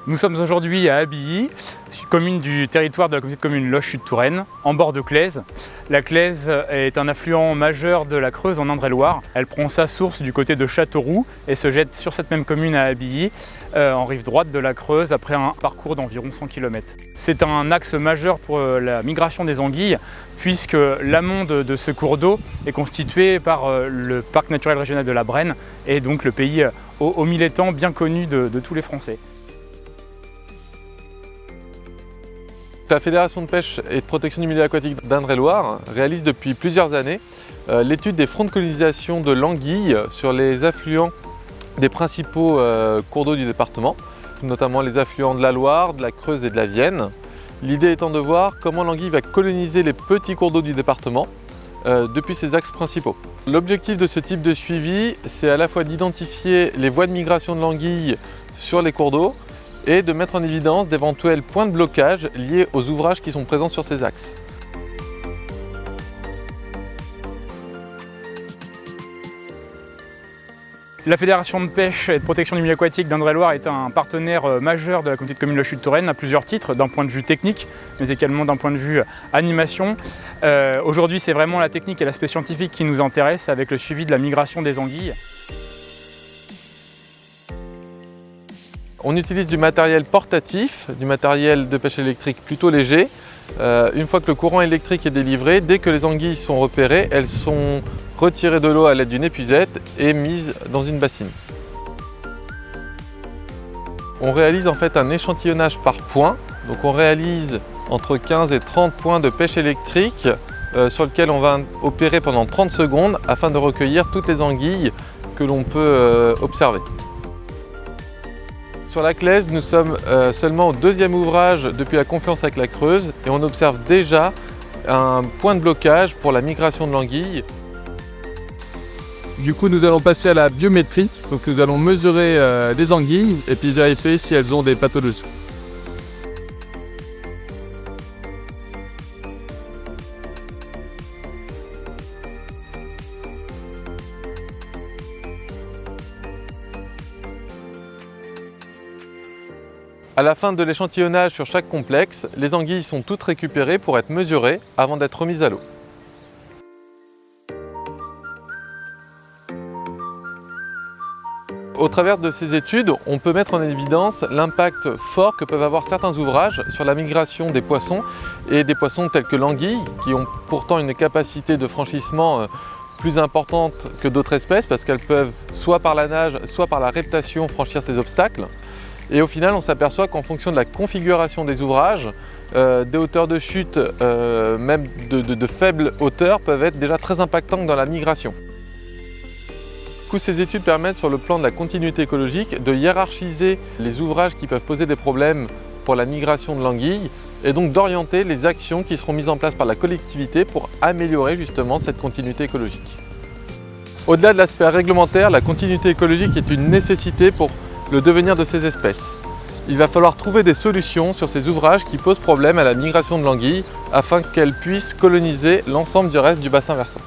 Nous sommes aujourd'hui à Abilly, commune du territoire de la communauté de communes Loches-Sud-Touraine, en bord de Claise. La Claise est un affluent majeur de la Creuse en Indre-et-Loire. Elle prend sa source du côté de Châteauroux et se jette sur cette même commune à Abilly, en rive droite de la Creuse, après un parcours d'environ 100 km. C'est un axe majeur pour la migration des anguilles, puisque l'amont de ce cours d'eau est constitué par le parc naturel régional de la Brenne et donc le pays aux mille étangs bien connu de tous les Français. La Fédération de pêche et de protection du milieu aquatique d'Indre-et-Loire réalise depuis plusieurs années l'étude des fronts de colonisation de l'anguille sur les affluents des principaux cours d'eau du département, notamment les affluents de la Loire, de la Creuse et de la Vienne. L'idée étant de voir comment l'anguille va coloniser les petits cours d'eau du département depuis ses axes principaux. L'objectif de ce type de suivi, c'est à la fois d'identifier les voies de migration de l'anguille sur les cours d'eau et de mettre en évidence d'éventuels points de blocage liés aux ouvrages qui sont présents sur ces axes. La Fédération de pêche et de protection du milieu aquatique d'Indre-et-Loire est un partenaire majeur de la communauté de communes Loches-Sud-Touraine à plusieurs titres, d'un point de vue technique, mais également d'un point de vue animation. Aujourd'hui, c'est vraiment la technique et l'aspect scientifique qui nous intéressent avec le suivi de la migration des anguilles. On utilise du matériel portatif, du matériel de pêche électrique plutôt léger. Une fois que le courant électrique est délivré, dès que les anguilles sont repérées, elles sont retirées de l'eau à l'aide d'une épuisette et mises dans une bassine. On réalise en fait un échantillonnage par point. Donc on réalise entre 15 et 30 points de pêche électrique sur lesquels on va opérer pendant 30 secondes afin de recueillir toutes les anguilles que l'on peut observer. Sur la Claise, nous sommes seulement au deuxième ouvrage depuis la confluence avec la Creuse et on observe déjà un point de blocage pour la migration de l'anguille. Du coup, nous allons passer à la biométrie. Donc nous allons mesurer les anguilles et puis vérifier si elles ont des pathologies. À la fin de l'échantillonnage sur chaque complexe, les anguilles sont toutes récupérées pour être mesurées avant d'être remises à l'eau. Au travers de ces études, on peut mettre en évidence l'impact fort que peuvent avoir certains ouvrages sur la migration des poissons et des poissons tels que l'anguille, qui ont pourtant une capacité de franchissement plus importante que d'autres espèces parce qu'elles peuvent soit par la nage, soit par la reptation franchir ces obstacles. Et au final, on s'aperçoit qu'en fonction de la configuration des ouvrages, des hauteurs de chute, même de faibles hauteurs, peuvent être déjà très impactantes dans la migration. Du coup, ces études permettent, sur le plan de la continuité écologique, de hiérarchiser les ouvrages qui peuvent poser des problèmes pour la migration de l'anguille et donc d'orienter les actions qui seront mises en place par la collectivité pour améliorer justement cette continuité écologique. Au-delà de l'aspect réglementaire, la continuité écologique est une nécessité pour le devenir de ces espèces. Il va falloir trouver des solutions sur ces ouvrages qui posent problème à la migration de l'anguille afin qu'elles puissent coloniser l'ensemble du reste du bassin versant.